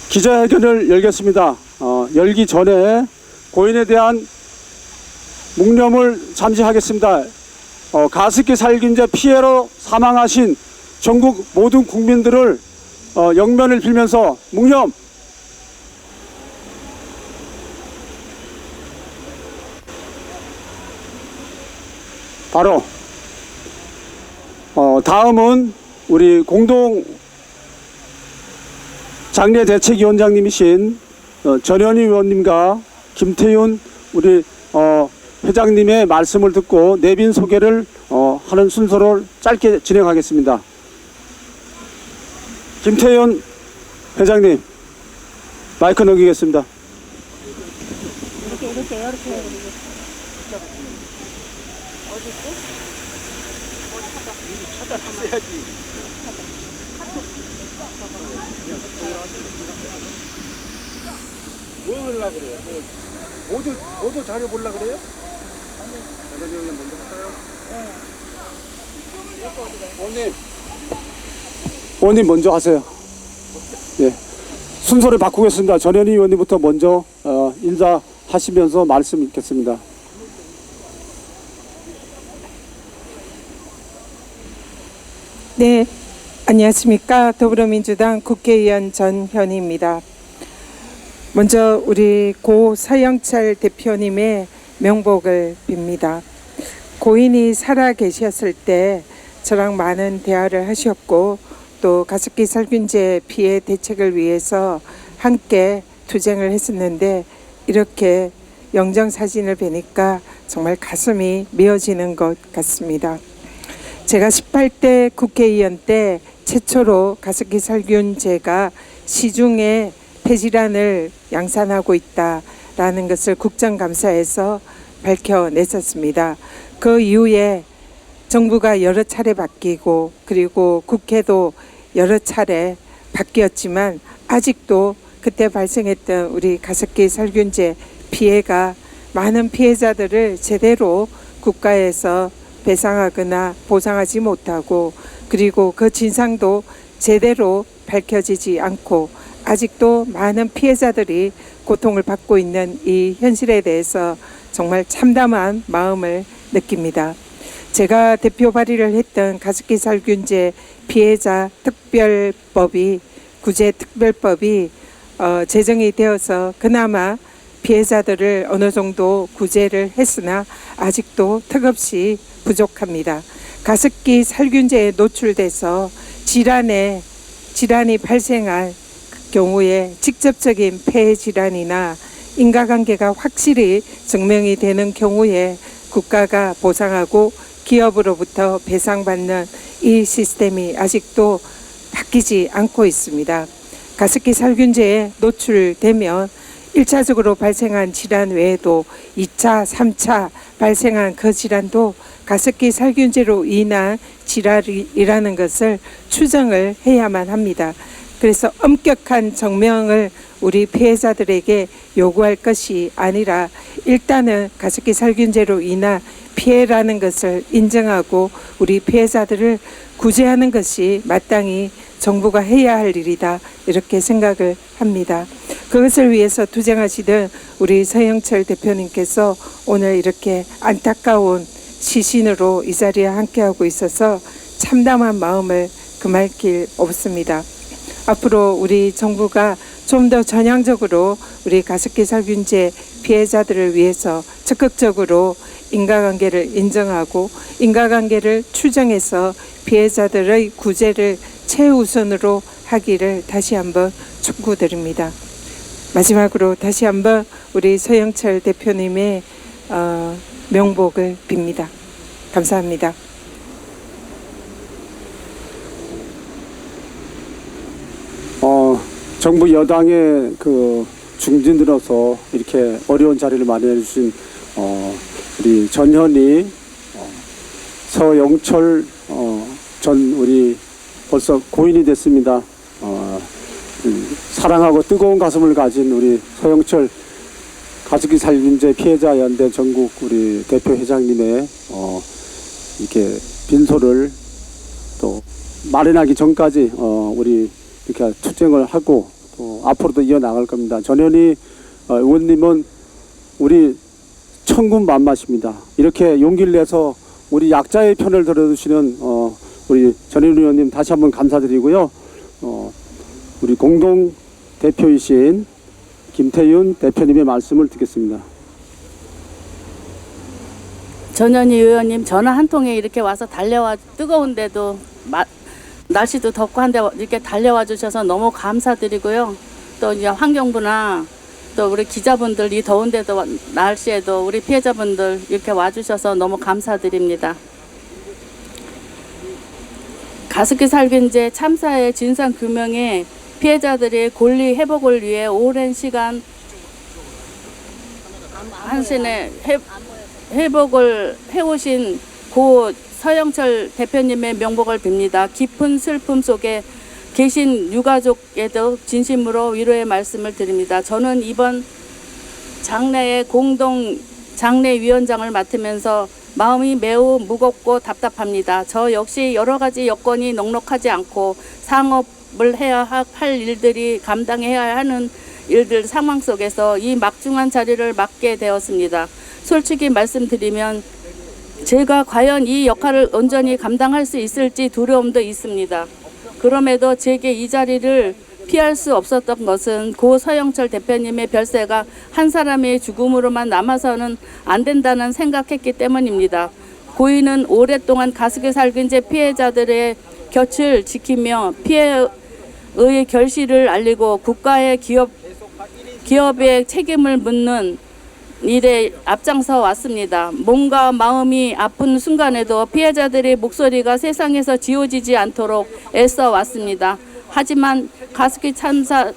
기자회견을 열겠습니다. 열기 전에 고인에 대한 묵념을 잠시 하겠습니다. 가습기 살균제 피해로 사망하신 전국 모든 국민들을 영면을 빌면서 묵념. 바로 다음은 우리 공동 장례대책위원장님이신 전현희 의원님과 김태윤 우리 회장님의 말씀을 듣고 내빈 소개를 하는 순서를 짧게 진행하겠습니다. 김태윤 회장님 마이크 넘기겠습니다. 뭐 하려고 그래요? 모두 자료 보려고 그래요? 대표님 먼저 할까요? 의원님 먼저 하세요. 예. 순서를 바꾸겠습니다. 전현희 의원님부터 먼저 인사하시면서 말씀 읽겠습니다. 네, 안녕하십니까. 더불어민주당 국회의원 전현희입니다. 먼저 우리 고 서영철 대표님의 명복을 빕니다. 고인이 살아 계셨을 때 저랑 많은 대화를 하셨고 또 가습기 살균제 피해 대책을 위해서 함께 투쟁을 했었는데 이렇게 영정사진을 뵈니까 정말 가슴이 메어지는 것 같습니다. 제가 18대 국회의원 때 최초로 가습기 살균제가 시중에 폐질환을 양산하고 있다라는 것을 국정감사에서 밝혀냈었습니다. 그 이후에 정부가 여러 차례 바뀌고 그리고 국회도 여러 차례 바뀌었지만 아직도 그때 발생했던 우리 가습기 살균제 피해가 많은 피해자들을 제대로 국가에서 배상하거나 보상하지 못하고 그리고 그 진상도 제대로 밝혀지지 않고 아직도 많은 피해자들이 고통을 받고 있는 이 현실에 대해서 정말 참담한 마음을 느낍니다. 제가 대표 발의를 했던 가습기 살균제 피해자 특별법이 구제 특별법이 제정이 되어서 그나마 피해자들을 어느 정도 구제를 했으나 아직도 턱없이 부족합니다. 가습기 살균제에 노출돼서 질환이 발생할 경우에 직접적인 폐 질환이나 인과관계가 확실히 증명이 되는 경우에 국가가 보상하고 기업으로부터 배상받는 이 시스템이 아직도 바뀌지 않고 있습니다. 가습기 살균제에 노출되면 1차적으로 발생한 질환 외에도 2차, 3차 발생한 그 질환도 가습기 살균제로 인한 질환이라는 것을 추정을 해야만 합니다. 그래서 엄격한 증명을 우리 피해자들에게 요구할 것이 아니라 일단은 가습기 살균제로 인한 피해라는 것을 인정하고 우리 피해자들을 구제하는 것이 마땅히 정부가 해야 할 일이다 이렇게 생각을 합니다. 그것을 위해서 투쟁하시던 우리 서영철 대표님께서 오늘 이렇게 안타까운 시신으로 이 자리에 함께하고 있어서 참담한 마음을 금할 길 없습니다. 앞으로 우리 정부가 좀 더 전향적으로 우리 가습기 살균제 피해자들을 위해서 적극적으로 인과관계를 인정하고 인과관계를 추정해서 피해자들의 구제를 최우선으로 하기를 다시 한번 촉구드립니다. 마지막으로 다시 한번 우리 서영철 대표님의 명복을 빕니다. 감사합니다. 정부 여당의 그 중진들어서 이렇게 어려운 자리를 마련해 주신 우리 전현희 서영철 전 우리 벌써 고인이 됐습니다. 사랑하고 뜨거운 가슴을 가진 우리 서영철 가습기 살균제 피해자 연대 전국 우리 대표 회장님의 이렇게 빈소를 또 마련하기 전까지 우리 이렇게 투쟁을 하고 또 앞으로도 이어나갈 겁니다. 전현희 의원님은 우리 천군만마십니다. 이렇게 용기를 내서 우리 약자의 편을 들어주시는 우리 전현희 의원님 다시 한번 감사드리고요. 우리 공동 대표이신 김태윤 대표님의 말씀을 듣겠습니다. 전현희 의원님 전화 한 통에 이렇게 와서 달려와 뜨거운데도 날씨도 덥고 한데 이렇게 달려와 주셔서 너무 감사드리고요. 또 이제 환경부나 또 우리 기자분들 이 더운데도 날씨에도 우리 피해자분들 이렇게 와주셔서 너무 감사드립니다. 가습기 살균제 참사의 진상 규명에 피해자들의 권리 회복을 위해 오랜 시간 한신의 회복을 해오신 고 서영철 대표님의 명복을 빕니다. 깊은 슬픔 속에 계신 유가족에도 진심으로 위로의 말씀을 드립니다. 저는 이번 장례의 공동 장례위원장을 맡으면서 마음이 매우 무겁고 답답합니다. 저 역시 여러 가지 여건이 넉넉하지 않고 상업을 해야 할 일들이 감당해야 하는 일들 상황 속에서 이 막중한 자리를 맡게 되었습니다. 솔직히 말씀드리면 제가 과연 이 역할을 온전히 감당할 수 있을지 두려움도 있습니다. 그럼에도 제게 이 자리를 피할 수 없었던 것은 고 서영철 대표님의 별세가 한 사람의 죽음으로만 남아서는 안 된다는 생각했기 때문입니다. 고인은 오랫동안 가습기 살균제 피해자들의 곁을 지키며 피해의 결실을 알리고 국가의 기업의 책임을 묻는 일에 앞장서 왔습니다. 몸과 마음이 아픈 순간에도 피해자들의 목소리가 세상에서 지워지지 않도록 애써 왔습니다. 하지만 가습기 참사는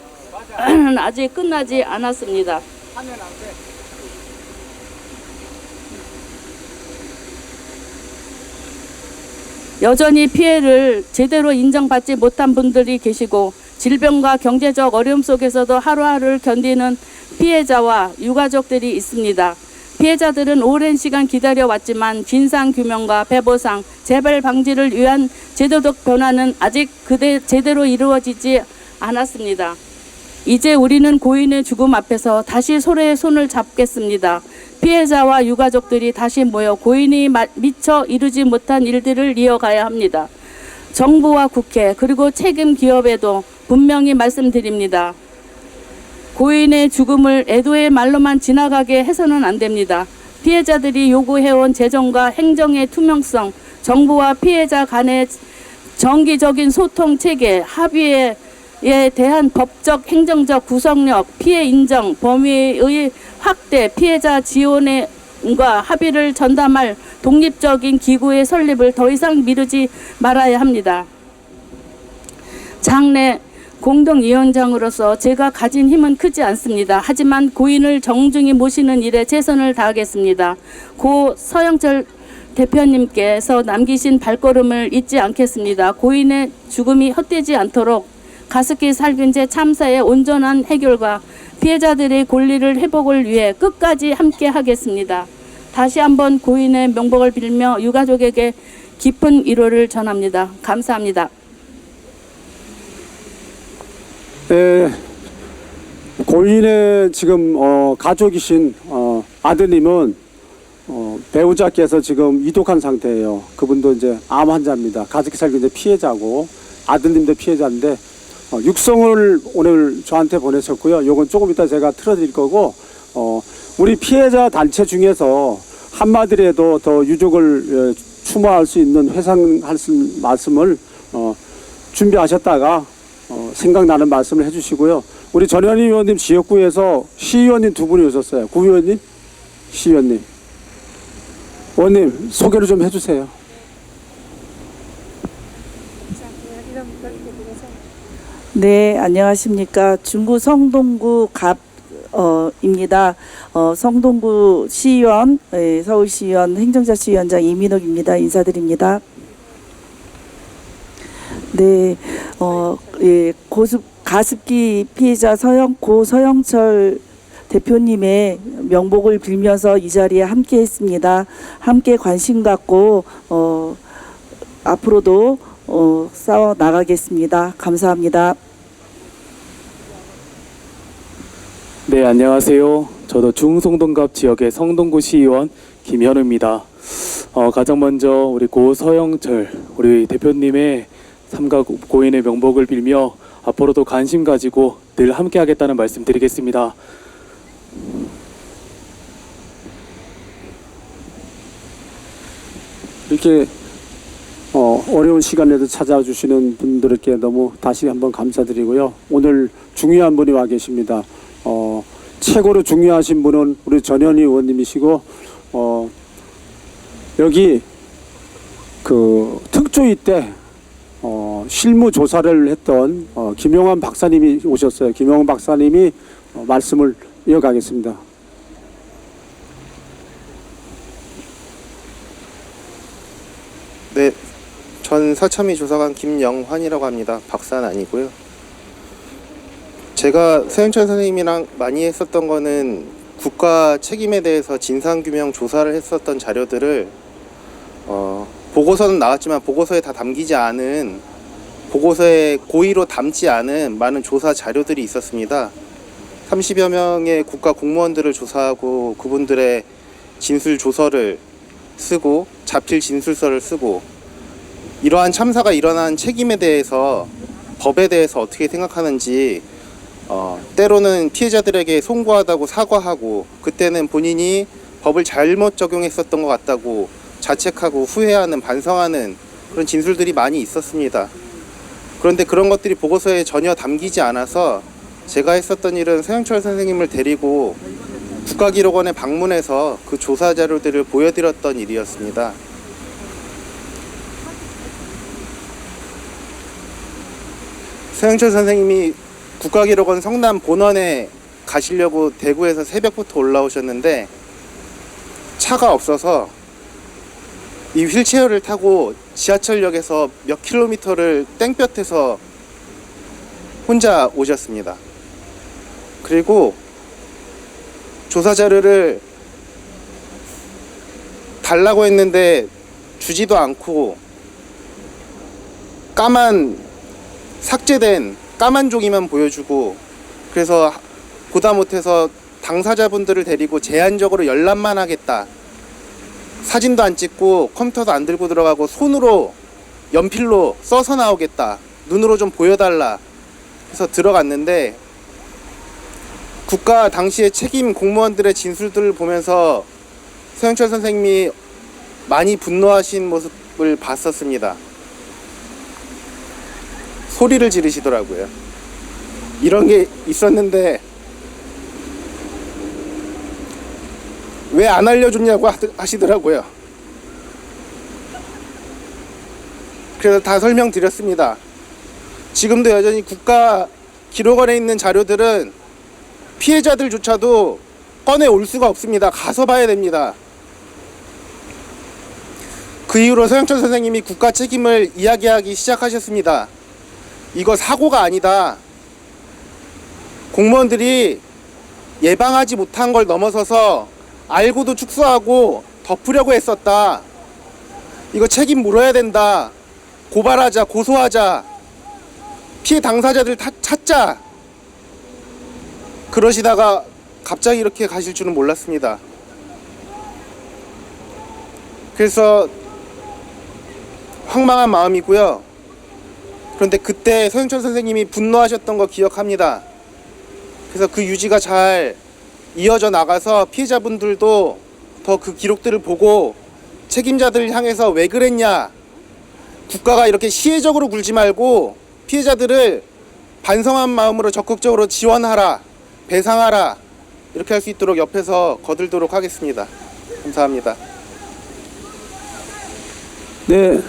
아직 끝나지 않았습니다. 여전히 피해를 제대로 인정받지 못한 분들이 계시고 질병과 경제적 어려움 속에서도 하루하루를 견디는 피해자와 유가족들이 있습니다. 피해자들은 오랜 시간 기다려왔지만 진상규명과 배보상, 재발 방지를 위한 제도적 변화는 아직 제대로 이루어지지 않았습니다. 이제 우리는 고인의 죽음 앞에서 다시 손에 손을 잡겠습니다. 피해자와 유가족들이 다시 모여 고인이 미처 이루지 못한 일들을 이어가야 합니다. 정부와 국회 그리고 책임 기업에도 분명히 말씀드립니다. 고인의 죽음을 애도의 말로만 지나가게 해서는 안 됩니다. 피해자들이 요구해온 재정과 행정의 투명성, 정부와 피해자 간의 정기적인 소통 체계, 합의에 대한 법적, 행정적 구성력, 피해 인정, 범위의 확대, 피해자 지원과 합의를 전담할 독립적인 기구의 설립을 더 이상 미루지 말아야 합니다. 장례 공동위원장으로서 제가 가진 힘은 크지 않습니다. 하지만 고인을 정중히 모시는 일에 최선을 다하겠습니다. 고 서영철 대표님께서 남기신 발걸음을 잊지 않겠습니다. 고인의 죽음이 헛되지 않도록 가습기 살균제 참사의 온전한 해결과 피해자들의 권리를 회복을 위해 끝까지 함께 하겠습니다. 다시 한번 고인의 명복을 빌며 유가족에게 깊은 위로를 전합니다. 감사합니다. 네, 고인의 지금 가족이신 아드님은 배우자께서 지금 위독한 상태예요. 그분도 이제 암 환자입니다. 가습기 살균제 피해자고 아드님도 피해자인데 육성을 오늘 저한테 보내셨고요. 요건 조금 이따 제가 틀어드릴 거고 우리 피해자 단체 중에서 한마디라도 더 유족을 추모할 수 있는 회상할 말씀을 준비하셨다가 생각나는 말씀을 해주시고요. 우리 전현희 의원님 지역구에서 시의원님 두 분이 오셨어요. 구의원님, 시의원님. 의원님 소개를 좀 해주세요. 네, 안녕하십니까. 중구 성동구 입니다. 성동구 시의원, 서울시의원 행정자치위원장 이민옥입니다. 인사드립니다. 네, 가습기 피해자 고 서영철 대표님의 명복을 빌면서 이 자리에 함께 했습니다. 함께 관심 갖고 앞으로도 싸워 나가겠습니다. 감사합니다. 네, 안녕하세요. 저도 중송동갑 지역의 성동구 시의원 김현우입니다. 가장 먼저 우리 고 서영철 우리 대표님의 삼가 고인의 명복을 빌며 앞으로도 관심 가지고 늘 함께하겠다는 말씀 드리겠습니다. 이렇게 어려운 시간에도 찾아주시는 분들께 너무 다시 한번 감사드리고요. 오늘 중요한 분이 와 계십니다. 최고로 중요하신 분은 우리 전현희 의원님이시고 여기 그 특조위 때 실무 조사를 했던 김용환 박사님이 오셨어요. 김용환 박사님이 말씀을 이어가겠습니다. 네, 전 서참위 조사관 김영환이라고 합니다. 박사는 아니고요. 제가 서영철 선생님이랑 많이 했었던 거는 국가 책임에 대해서 진상규명 조사를 했었던 자료들을 보고서는 나왔지만 보고서에 다 담기지 않은, 보고서에 고의로 담지 않은 많은 조사 자료들이 있었습니다. 30여 명의 국가 공무원들을 조사하고 그분들의 진술 조서를 쓰고 자필 진술서를 쓰고, 이러한 참사가 일어난 책임에 대해서, 법에 대해서 어떻게 생각하는지, 때로는 피해자들에게 송구하다고 사과하고, 그때는 본인이 법을 잘못 적용했었던 것 같다고 자책하고 후회하는, 반성하는 그런 진술들이 많이 있었습니다. 그런데 그런 것들이 보고서에 전혀 담기지 않아서 제가 했었던 일은 서영철 선생님을 데리고 국가기록원에 방문해서 그 조사 자료들을 보여드렸던 일이었습니다. 서영철 선생님이 국가기록원 성남 본원에 가시려고 대구에서 새벽부터 올라오셨는데 차가 없어서 이 휠체어를 타고 지하철역에서 몇 킬로미터를 땡볕에서 혼자 오셨습니다. 그리고 조사 자료를 달라고 했는데 주지도 않고 삭제된 까만 종이만 보여주고, 그래서 보다 못해서 당사자분들을 데리고 제한적으로 열람만 하겠다, 사진도 안 찍고 컴퓨터도 안 들고 들어가고 손으로 연필로 써서 나오겠다, 눈으로 좀 보여달라 해서 들어갔는데, 국가 당시의 책임 공무원들의 진술들을 보면서 서영철 선생님이 많이 분노하신 모습을 봤었습니다. 소리를 지르시더라고요. 이런 게 있었는데 왜 안 알려줬냐고 하시더라고요. 그래서 다 설명드렸습니다. 지금도 여전히 국가 기록원에 있는 자료들은 피해자들조차도 꺼내 올 수가 없습니다. 가서 봐야 됩니다. 그 이후로 서영철 선생님이 국가 책임을 이야기하기 시작하셨습니다. 이거 사고가 아니다. 공무원들이 예방하지 못한 걸 넘어서서 알고도 축소하고 덮으려고 했었다. 이거 책임 물어야 된다. 고발하자, 고소하자. 피해 당사자들 찾자. 그러시다가 갑자기 이렇게 가실 줄은 몰랐습니다. 그래서 황망한 마음이고요. 그런데 그때 서영철 선생님이 분노하셨던 거 기억합니다. 그래서 그 유지가 잘 이어져 나가서 피해자분들도 더 그 기록들을 보고 책임자들 향해서 왜 그랬냐, 국가가 이렇게 시혜적으로 굴지 말고 피해자들을 반성한 마음으로 적극적으로 지원하라, 배상하라, 이렇게 할 수 있도록 옆에서 거들도록 하겠습니다. 감사합니다. 네,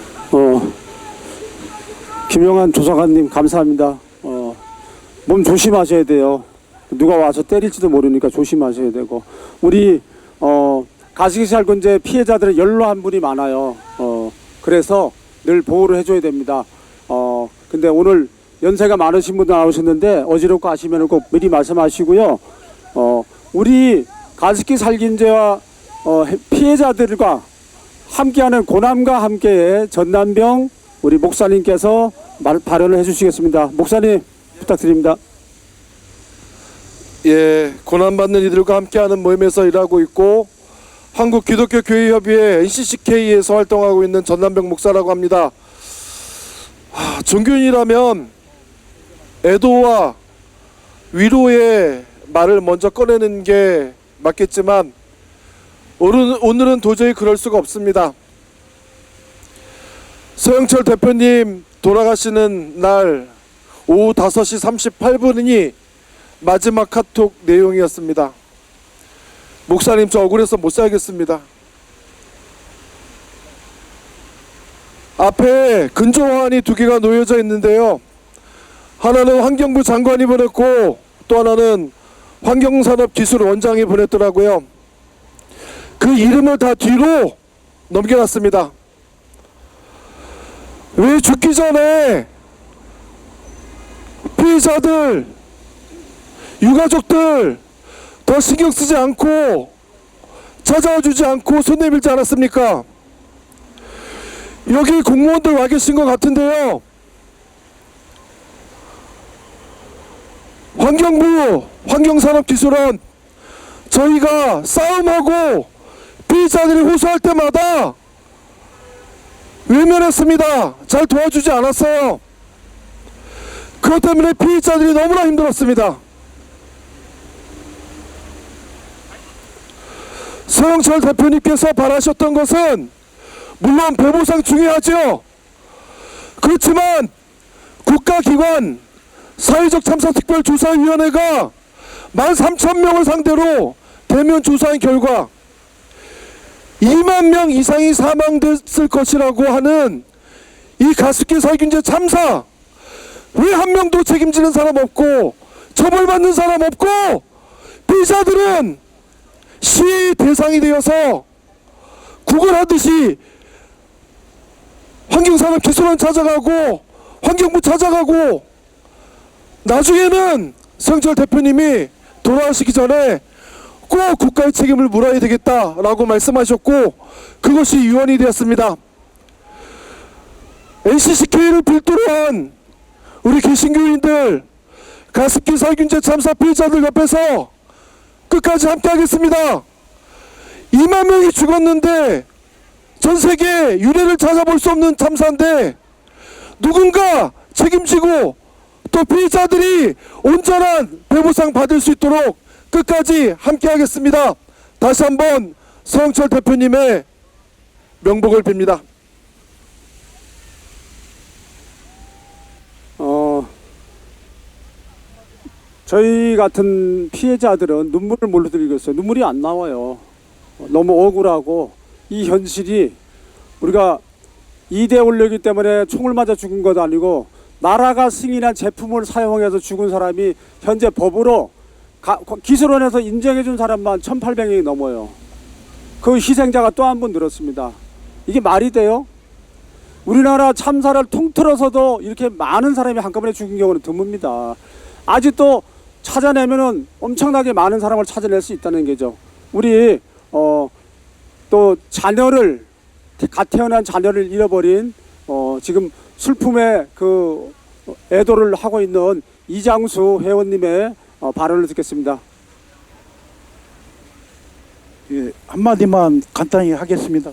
김용환 조사관님 감사합니다. 몸 조심하셔야 돼요. 누가 와서 때릴지도 모르니까 조심하셔야 되고, 우리 가시기살균제 피해자들의 연로한 분이 많아요. 그래서 늘 보호를 해줘야 됩니다. 근데 오늘 연세가 많으신 분도 나오셨는데 어지럽고 하시면 꼭 미리 말씀하시고요. 우리 가습기살균제와 피해자들과 함께하는 고남과 함께의 전남병 우리 목사님께서 발언을 해주시겠습니다. 목사님 부탁드립니다. 고난받는 이들과 함께하는 모임에서 일하고 있고 한국기독교교회협의회 NCCK에서 활동하고 있는 전남병 목사라고 합니다. 종교인이라면 애도와 위로의 말을 먼저 꺼내는 게 맞겠지만 오늘은 도저히 그럴 수가 없습니다. 서영철 대표님 돌아가시는 날 오후 5시 38분이 마지막 카톡 내용이었습니다. 목사님, 저 억울해서 못 살겠습니다. 앞에 근조 화환이 2개가 놓여져 있는데요. 하나는 환경부 장관이 보냈고 또 하나는 환경산업기술원장이 보냈더라고요. 그 이름을 다 뒤로 넘겨놨습니다. 왜 죽기 전에 피해자들, 유가족들 더 신경 쓰지 않고 찾아와 주지 않고 손 내밀지 않았습니까? 여기 공무원들 와 계신 것 같은데요. 환경부, 환경산업기술원, 저희가 싸움하고 피해자들이 호소할 때마다 외면했습니다. 잘 도와주지 않았어요. 그것 때문에 피해자들이 너무나 힘들었습니다. 서영철 대표님께서 바라셨던 것은 물론 배보상 중요하죠. 그렇지만 국가기관 사회적 참사특별조사위원회가 13,000명을 상대로 대면 조사한 결과 2만 명 이상이 사망됐을 것이라고 하는 이 가습기 살균제 참사, 왜 한 명도 책임지는 사람 없고 처벌받는 사람 없고 피해자들은 시의 대상이 되어서 구걸하듯이 환경산업기술원 찾아가고 환경부 찾아가고 나중에는 서영철 대표님이 돌아가시기 전에 꼭 국가의 책임을 물어야 되겠다라고 말씀하셨고 그것이 유언이 되었습니다. NCCK를 필두로 한 우리 개신교인들 가습기 살균제 참사 피해자들 옆에서 끝까지 함께 하겠습니다. 2만 명이 죽었는데 전 세계 유례를 찾아볼 수 없는 참사인데 누군가 책임지고 또 피해자들이 온전한 배보상 받을 수 있도록 끝까지 함께 하겠습니다. 다시 한번 서영철 대표님의 명복을 빕니다. 저희 같은 피해자들은 눈물을 몰래 흘리고 있어요. 눈물이 안 나와요. 너무 억울하고 이 현실이 우리가 2대 원료이기 때문에 총을 맞아 죽은 것도 아니고 나라가 승인한 제품을 사용해서 죽은 사람이 현재 법으로 기술원에서 인정해 준 사람만 1,800명이 넘어요. 그 희생자가 또 한 분 늘었습니다. 이게 말이 돼요? 우리나라 참사를 통틀어서도 이렇게 많은 사람이 한꺼번에 죽은 경우는 드뭅니다. 아직도 찾아내면은 엄청나게 많은 사람을 찾아낼 수 있다는 게죠. 우리 또 자녀를 갓 태어난 자녀를 잃어버린 지금 슬픔의 그 애도를 하고 있는 이장수 회원님의 발언을 듣겠습니다. 예, 한마디만 간단히 하겠습니다.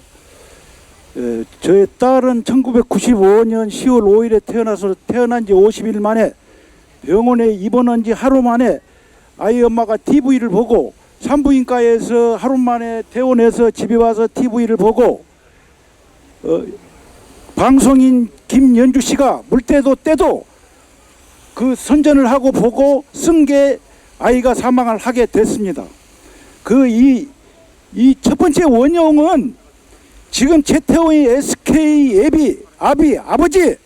저의 딸은 1995년 10월 5일에 태어난 지 50일 만에 병원에 입원한 지 하루 만에 아이 엄마가 TV를 보고 산부인과에서 하루 만에 퇴원해서 집에 와서 TV를 보고 방송인 김연주 씨가 물때도 때도 그 선전을 하고 보고 쓴 게 아이가 사망을 하게 됐습니다. 이 첫 번째 원흉은 지금 최태원이 SK 아버지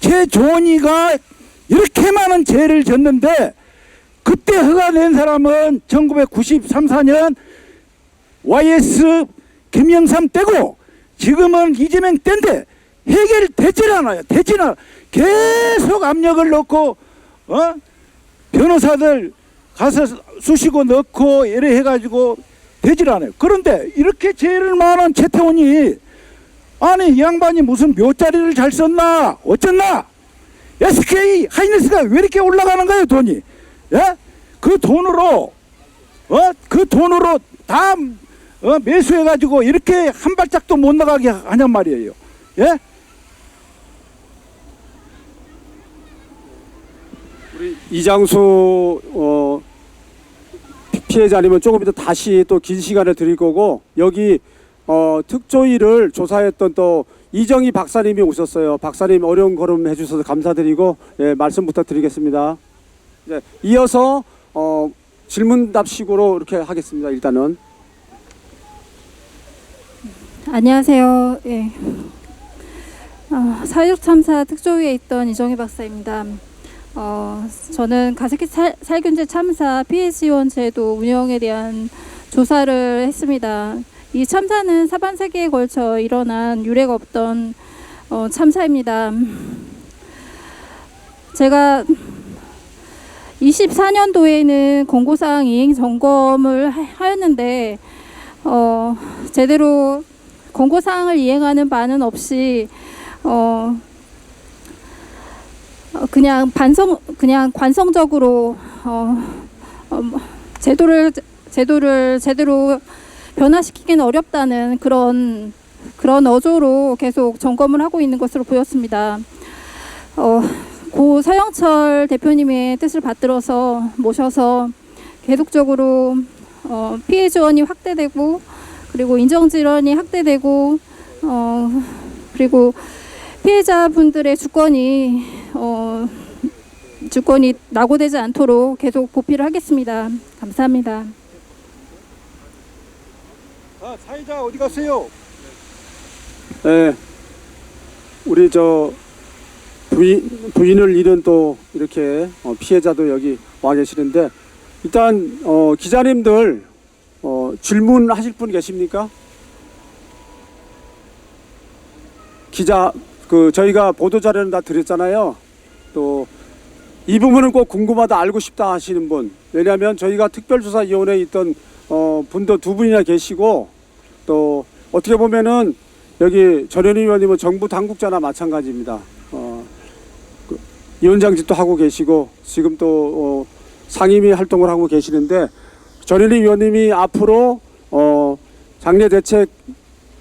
최종원이가 이렇게 많은 죄를 졌는데 그때 허가낸 사람은 1993, 4년 YS 김영삼 때고 지금은 이재명 때인데 해결되질 않아요. 계속 압력을 넣고 변호사들 가서 쑤시고 넣고 이래 해가지고 되질 않아요. 그런데 이렇게 죄를 많은 최태원이 아니 이 양반이 무슨 묘자리를 잘 썼나 어쨌나 SK 하이닉스가 왜 이렇게 올라가는 거예요 돈이. 예? 그 돈으로 다 매수해가지고 이렇게 한 발짝도 못 나가게 하냔 말이에요. 예? 이장수 피해자님은 조금 이따 다시 또 긴 시간을 드릴 거고, 여기 특조위를 조사했던 또 이정희 박사님이 오셨어요. 박사님 어려운 걸음 해주셔서 감사드리고, 예, 말씀 부탁드리겠습니다. 네, 이어서 질문답식으로 이렇게 하겠습니다. 일단은. 안녕하세요. 예. 사회적 참사 특조위에 있던 이정희 박사입니다. 저는 가습기 살균제 참사 피해 지원 제도 운영에 대한 조사를 했습니다. 이 참사는 사반세기에 걸쳐 일어난 유례가 없던 참사입니다. 제가 24년도에는 권고사항 이행 점검을 하였는데 제대로 권고사항을 이행하는 바는 없이 그냥 관성적으로 제도를 제대로 변화시키기는 어렵다는 그런 어조로 계속 점검을 하고 있는 것으로 보였습니다. 고 서영철 대표님의 뜻을 받들어서 모셔서 계속적으로 피해 지원이 확대되고, 그리고 인정 질원이 확대되고, 그리고 피해자분들의 주권이 낙오되지 않도록 계속 보필을 하겠습니다. 감사합니다. 사회자 어디 갔어요? 네, 우리 부인을 잃은 또 이렇게 피해자도 여기 와 계시는데, 일단 기자님들 질문하실 분 계십니까? 저희가 보도자료는 다 드렸잖아요. 또 이 부분은 꼭 궁금하다, 알고 싶다 하시는 분, 왜냐하면 저희가 특별조사위원회에 있던 분도 두 분이나 계시고, 또 어떻게 보면은 여기 전현희 의원님은 정부 당국자나 마찬가지입니다. 위원장직도 하고 계시고, 지금 또 상임위 활동을 하고 계시는데, 전현희 의원님이 앞으로 장례대책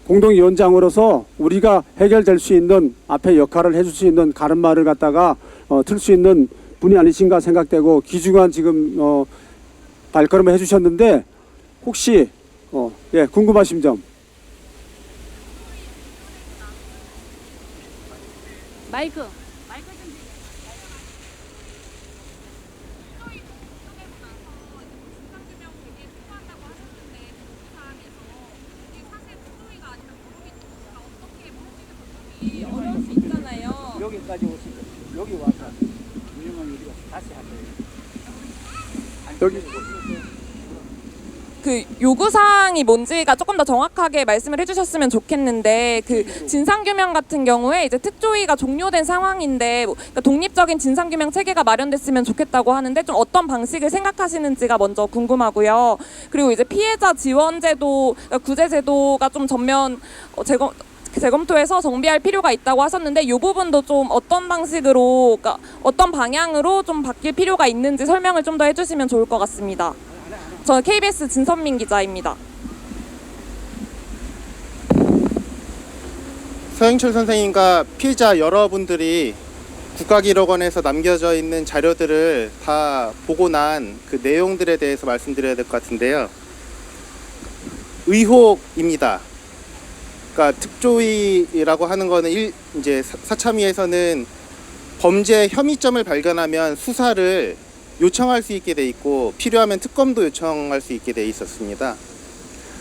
공동위원장으로서 우리가 해결될 수 있는, 앞에 역할을 해줄 수 있는 가름말을 갖다가 틀 수 있는 분이 아니신가 생각되고, 귀중한 지금 발걸음을 해주셨는데, 혹시 예, 궁금하신 점. 마이크. 어려울 수 있잖아요. 여기까지 오시죠. 여기 와서 유명한 우리가 다시 하세요. 여기 그 요구사항이 뭔지가 조금 더 정확하게 말씀을 해주셨으면 좋겠는데, 그 진상규명 같은 경우에 이제 특조위가 종료된 상황인데 그러니까 독립적인 진상규명 체계가 마련됐으면 좋겠다고 하는데, 좀 어떤 방식을 생각하시는지가 먼저 궁금하고요. 그리고 이제 피해자 지원제도, 그러니까 구제제도가 좀 전면 재검토해서 정비할 필요가 있다고 하셨는데, 이 부분도 좀 어떤 방식으로, 그러니까 어떤 방향으로 좀 바뀔 필요가 있는지 설명을 좀 더 해주시면 좋을 것 같습니다. 저는 KBS 진선민 기자입니다. 서영철 선생님과 피해자 여러분들이 국가기록원에서 남겨져 있는 자료들을 다 보고 난 그 내용들에 대해서 말씀드려야 될 것 같은데요. 의혹입니다. 그러니까 특조위라고 하는 거는 이제 사참위에서는 범죄 혐의점을 발견하면 수사를 요청할 수 있게 돼 있고, 필요하면 특검도 요청할 수 있게 돼 있었습니다.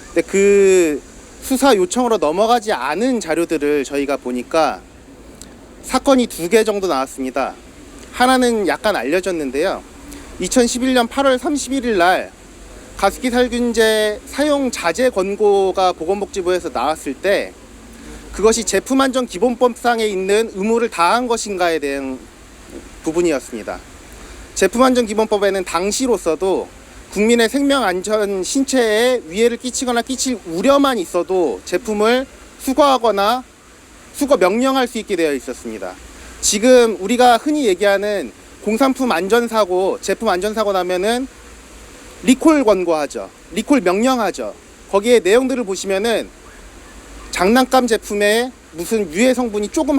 근데 그 수사 요청으로 넘어가지 않은 자료들을 저희가 보니까 사건이 2개 정도 나왔습니다. 하나는 약간 알려졌는데요. 2011년 8월 31일 날 가습기 살균제 사용 자제 권고가 보건복지부에서 나왔을 때, 그것이 제품안전기본법상에 있는 의무를 다한 것인가에 대한 부분이었습니다. 제품안전기본법에는 당시로서도 국민의 생명, 안전, 신체에 위해를 끼치거나 끼칠 우려만 있어도 제품을 수거 명령할 수 있게 되어 있었습니다. 지금 우리가 흔히 얘기하는 공산품 안전사고, 제품 안전사고 나면은 리콜 권고하죠. 리콜 명령하죠. 거기에 내용들을 보시면은 장난감 제품에 무슨 유해 성분이 조금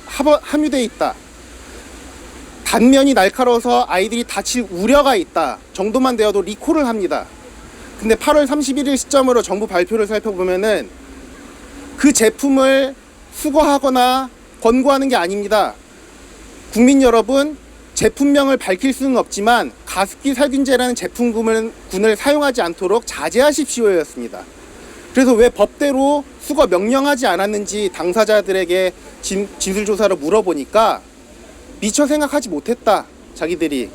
함유되어 있다. 단면이 날카로워서 아이들이 다칠 우려가 있다. 정도만 되어도 리콜을 합니다. 근데 8월 31일 시점으로 정부 발표를 살펴보면은 그 제품을 수거하거나 권고하는 게 아닙니다. 국민 여러분, 제품명을 밝힐 수는 없지만 가습기 살균제라는 제품군을 사용하지 않도록 자제하십시오였습니다. 그래서 왜 법대로 수거 명령하지 않았는지 당사자들에게 진술조사를 물어보니까 미처 생각하지 못했다, 자기들이.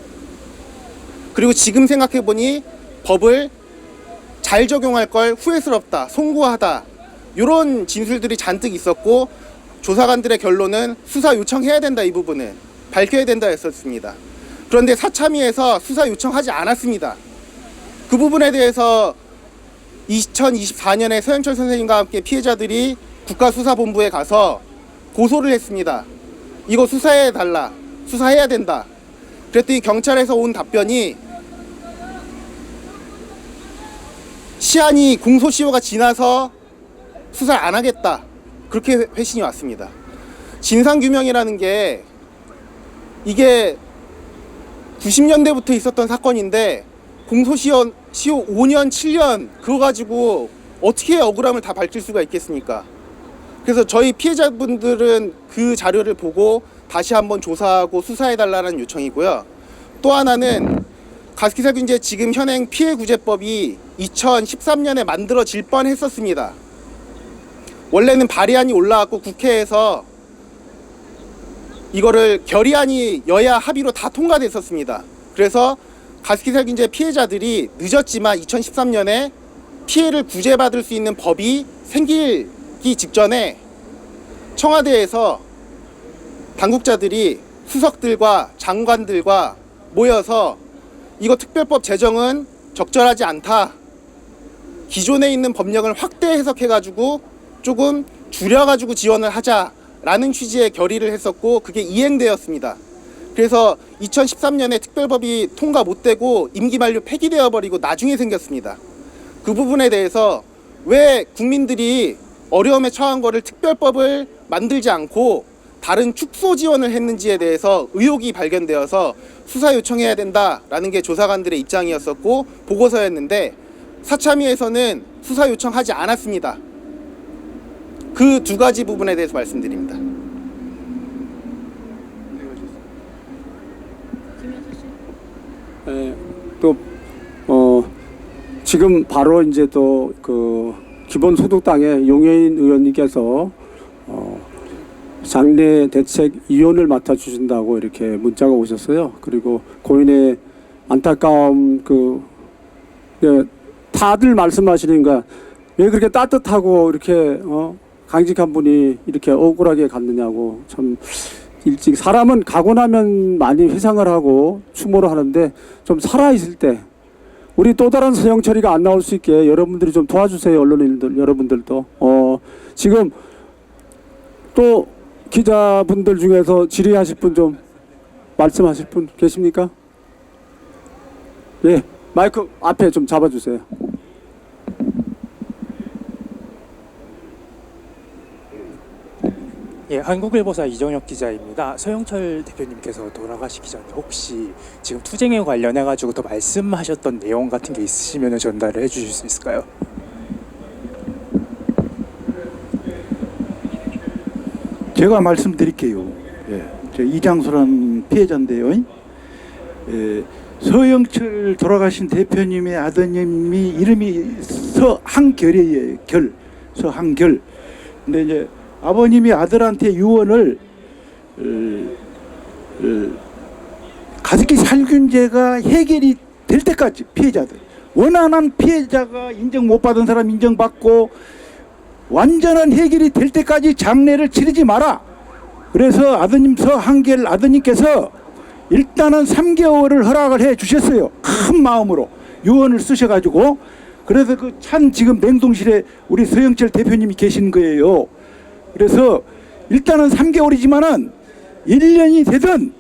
그리고 지금 생각해보니 법을 잘 적용할 걸 후회스럽다, 송구하다, 이런 진술들이 잔뜩 있었고, 조사관들의 결론은 수사 요청해야 된다, 이 부분은 밝혀야 된다 했었습니다. 그런데 사참위에서 수사 요청하지 않았습니다. 그 부분에 대해서 2024년에 서영철 선생님과 함께 피해자들이 국가수사본부에 가서 고소를 했습니다. 이거 수사해달라, 수사해야 된다. 그랬더니 경찰에서 온 답변이 시한이 공소시효가 지나서 수사를 안 하겠다, 그렇게 회신이 왔습니다. 진상규명이라는 게 이게 90년대부터 있었던 사건인데 공소시효 5년, 7년 그거 가지고 어떻게 억울함을 다 밝힐 수가 있겠습니까? 그래서 저희 피해자분들은 그 자료를 보고 다시 한번 조사하고 수사해달라는 요청이고요. 또 하나는 가습기 살균제 지금 현행 피해구제법이 2013년에 만들어질 뻔했었습니다. 원래는 발의안이 올라왔고 국회에서 이거를 결의안이 여야 합의로 다 통과됐었습니다. 그래서 가습기 살균제 피해자들이 늦었지만 2013년에 피해를 구제받을 수 있는 법이 생기기 직전에 청와대에서 당국자들이 수석들과 장관들과 모여서 이거 특별법 제정은 적절하지 않다, 기존에 있는 법령을 확대 해석해가지고 조금 줄여가지고 지원을 하자라는 취지의 결의를 했었고, 그게 이행되었습니다. 그래서 2013년에 특별법이 통과 못되고 임기 만료 폐기되어 버리고 나중에 생겼습니다. 그 부분에 대해서 왜 국민들이 어려움에 처한 거를 특별법을 만들지 않고 다른 축소 지원을 했는지에 대해서 의혹이 발견되어서 수사 요청해야 된다라는 게 조사관들의 입장이었었고 보고서였는데, 사참위에서는 수사 요청하지 않았습니다. 그 두 가지 부분에 대해서 말씀드립니다. 또 지금 바로 이제 또 그 기본소득당의 용해인 의원님께서 장례 대책위원을 맡아주신다고 이렇게 문자가 오셨어요. 그리고 고인의 안타까움, 다들 말씀하시니까 왜 그렇게 따뜻하고 이렇게 강직한 분이 이렇게 억울하게 갔느냐고. 참 일찍 사람은 가고 나면 많이 회상을 하고 추모를 하는데 좀 살아있을 때 우리 또 다른 서영철이가 안 나올 수 있게 여러분들이 좀 도와주세요. 언론인들 여러분들도. 지금 또 기자분들 중에서 질의하실 분 좀 말씀하실 분 계십니까? 예, 마이크 앞에 좀 잡아주세요. 예, 한국일보사 이정혁 기자입니다. 서영철 대표님께서 돌아가시기 전에 혹시 지금 투쟁에 관련해 가지고 더 말씀하셨던 내용 같은 게 있으시면 전달을 해주실 수 있을까요? 제가 말씀드릴게요. 예, 저 이장수라는 피해자인데요. 서영철 돌아가신 대표님의 아드님이 이름이 서한결이에요. 서한결. 근데 이제 아버님이 아들한테 유언을 가습기 살균제가 해결이 될 때까지 피해자들, 원한한 피해자가 인정 못 받은 사람 인정받고 완전한 해결이 될 때까지 장례를 치르지 마라. 그래서 아드님 서한결 아드님께서 일단은 3개월을 허락을 해 주셨어요. 큰 마음으로 유언을 쓰셔가지고. 그래서 그 찬 지금 냉동실에 우리 서영철 대표님이 계신 거예요. 그래서 일단은 3개월이지만은 1년이 되든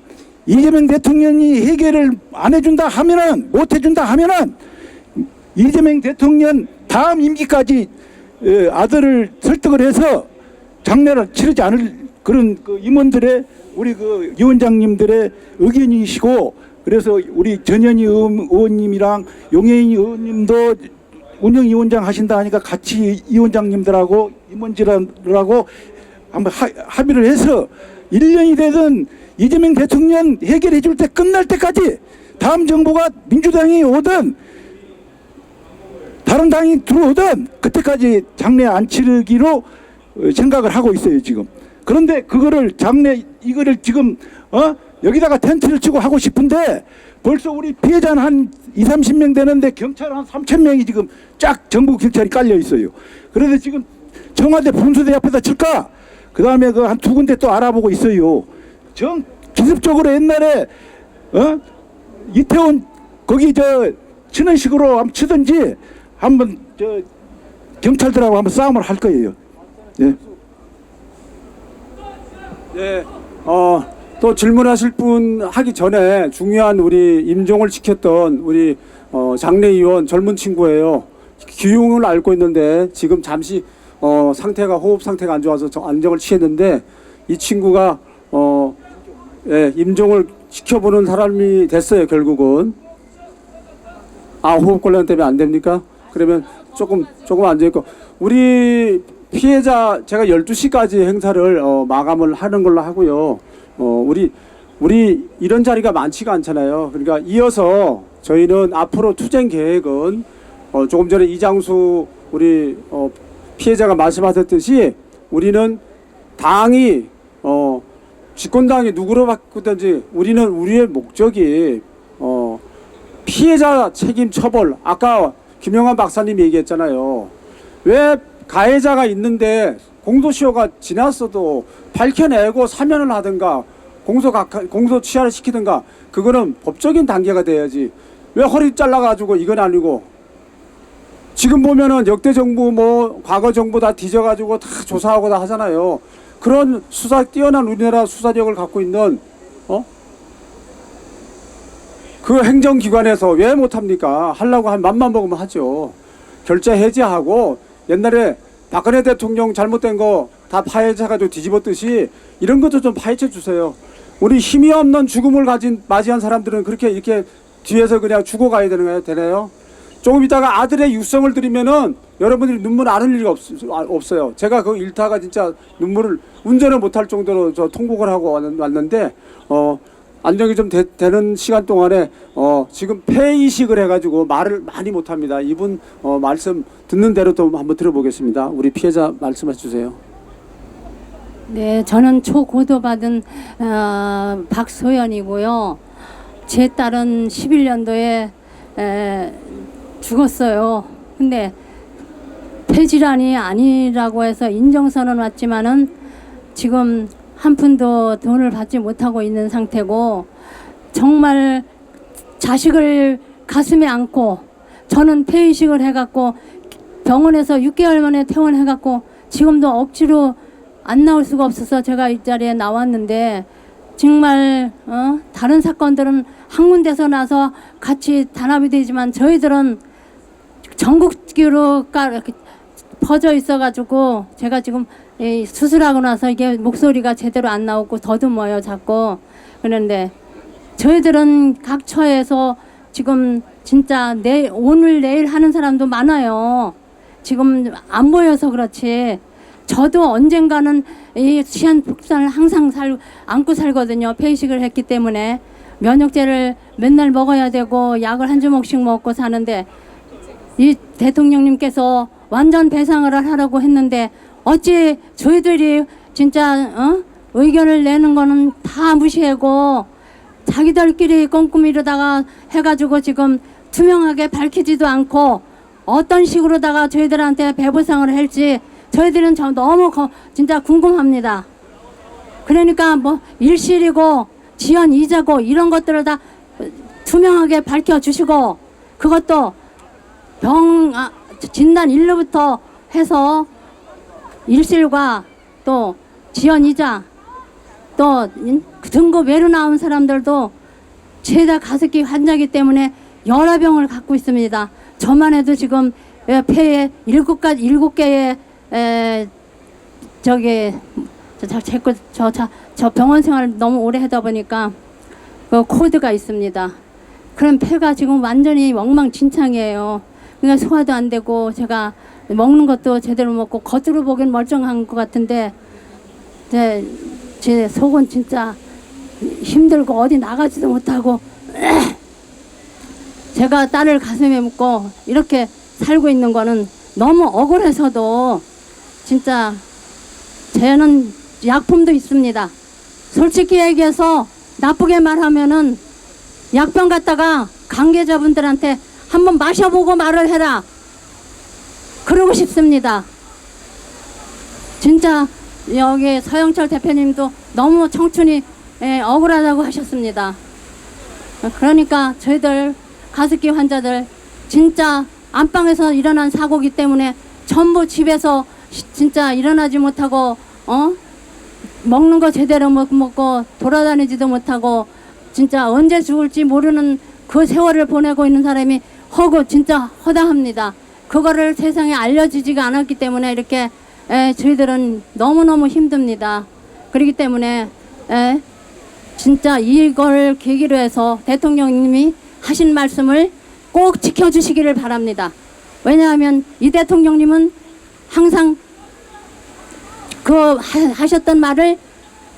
이재명 대통령이 해결을 안 해준다 하면은, 못 해준다 하면은 이재명 대통령 다음 임기까지 아들을 설득을 해서 장례를 치르지 않을 그런 그 임원들의, 우리 그 위원장님들의 의견이시고, 그래서 우리 전현희 의원님이랑 용혜인 의원님도 운영위원장 하신다 하니까 같이 위원장님들하고 임원들하고 한번 합의를 해서 1년이 되든 이재명 대통령 해결해 줄 때 끝날 때까지 다음 정부가 민주당이 오든 다른 당이 들어오든 그때까지 장례 안 치르기로 생각을 하고 있어요 지금. 그런데 그거를 장례 이거를 지금 여기다가 텐트를 치고 하고 싶은데 벌써 우리 피해자는 한 20-30명 되는데 경찰 한 3,000명이 지금 쫙 전국 경찰이 깔려 있어요. 그런데 지금 청와대 분수대 앞에다 칠까? 그 다음에 그 한 두 군데 또 알아보고 있어요. 기습적으로 옛날에 이태원 거기 치는 식으로 한번 치든지 한번 경찰들하고 한번 싸움을 할 거예요. 네. 네. 또 질문하실 분 하기 전에 중요한 우리 임종을 지켰던 우리 장례위원 젊은 친구예요. 기흉을 앓고 있는데 지금 잠시 상태가 호흡 상태가 안 좋아서 안정을 취했는데 이 친구가 예, 임종을 지켜보는 사람이 됐어요. 결국은 호흡곤란 때문에 안 됩니까? 그러면 조금 앉아있고 우리 피해자 제가 12시까지 행사를 마감을 하는 걸로 하고요. 우리 이런 자리가 많지가 않잖아요. 그러니까 이어서 저희는 앞으로 투쟁 계획은 조금 전에 이장수 우리 피해자가 말씀하셨듯이 우리는 당이 집권당이 누구로 바꾸든지 우리는 우리의 목적이 피해자 책임 처벌. 아까 김영환 박사님이 얘기했잖아요. 왜 가해자가 있는데 공소시효가 지났어도 밝혀내고 사면을 하든가 공소 취하를 시키든가 그거는 법적인 단계가 돼야지. 왜 허리 잘라가지고 이건 아니고 지금 보면은 역대 정부 과거 정부 다 뒤져가지고 다 조사하고 다 하잖아요. 그런 뛰어난 우리나라 수사력을 갖고 있는 그 행정기관에서 왜 못합니까? 하려고 하면 맘만 먹으면 하죠. 결재 해제하고 옛날에 박근혜 대통령 잘못된 거 다 파헤쳐가지고 뒤집었듯이 이런 것도 좀 파헤쳐 주세요. 우리 힘이 없는 죽음을 맞이한 사람들은 그렇게 이렇게 뒤에서 그냥 죽어가야 되나요? 조금 있다가 아들의 육성을 드리면은 여러분들이 눈물 안 흘릴 리가 없어요. 제가 그 일타가 진짜 눈물을 운전을 못할 정도로 통곡을 하고 왔는데 안정이 좀 되는 시간 동안에 지금 폐의식을 해가지고 말을 많이 못합니다. 이분 말씀 듣는 대로 또 한번 들어보겠습니다. 우리 피해자 말씀해 주세요. 네, 저는 초고도받은 박소연이고요. 제 딸은 11년도에 죽었어요. 근데 폐질환이 아니라고 해서 인정서는 왔지만은 지금 한 푼도 돈을 받지 못하고 있는 상태고 정말 자식을 가슴에 안고 저는 폐의식을 해갖고 병원에서 6개월 만에 퇴원해갖고 지금도 억지로 안 나올 수가 없어서 제가 이 자리에 나왔는데 정말 다른 사건들은 한 군데서 나서 같이 단합이 되지만 저희들은 전국적으로 퍼져 있어가지고 제가 지금 수술하고 나서 이게 목소리가 제대로 안 나오고 더듬어요 자꾸. 그런데 저희들은 각 처에서 지금 진짜 오늘 내일 하는 사람도 많아요. 지금 안 보여서 그렇지 저도 언젠가는 이 시한폭탄을 항상 안고 살거든요. 폐의식을 했기 때문에 면역제를 맨날 먹어야 되고 약을 한 주먹씩 먹고 사는데 이 대통령님께서 완전 배상을 하라고 했는데 어찌 저희들이 진짜 의견을 내는 거는 다 무시하고 자기들끼리 꼼꼼히로다가 해가지고 지금 투명하게 밝히지도 않고 어떤 식으로다가 저희들한테 배보상을 할지 저희들은 너무 진짜 궁금합니다. 그러니까 일실이고 지연 이자고 이런 것들을 다 투명하게 밝혀주시고 그것도 진단 일로부터 해서 일실과 또 지연 이자 또 등급 외로 나온 사람들도 죄다 가습기 환자이기 때문에 열화병을 갖고 있습니다. 저만 해도 지금 폐에 7개의 저 병원 생활을 너무 오래 하다 보니까 그 코드가 있습니다. 그럼 폐가 지금 완전히 엉망진창이에요. 그러니까 소화도 안 되고 제가 먹는 것도 제대로 먹고 겉으로 보기엔 멀쩡한 것 같은데 제 속은 진짜 힘들고 어디 나가지도 못하고 제가 딸을 가슴에 묻고 이렇게 살고 있는 거는 너무 억울해서도 진짜 저는 약품도 있습니다. 솔직히 얘기해서 나쁘게 말하면은 약병 갖다가 관계자분들한테 한번 마셔보고 말을 해라. 그러고 싶습니다. 진짜 여기 서영철 대표님도 너무 청춘이 억울하다고 하셨습니다. 그러니까 저희들 가습기 환자들 진짜 안방에서 일어난 사고기 때문에 전부 집에서 진짜 일어나지 못하고 먹는 거 제대로 못 먹고 돌아다니지도 못하고 진짜 언제 죽을지 모르는 그 세월을 보내고 있는 사람이 진짜 허다합니다. 그거를 세상에 알려지지가 않았기 때문에 이렇게 저희들은 너무너무 힘듭니다. 그렇기 때문에 진짜 이걸 계기로 해서 대통령님이 하신 말씀을 꼭 지켜주시기를 바랍니다. 왜냐하면 이 대통령님은 항상 하셨던 말을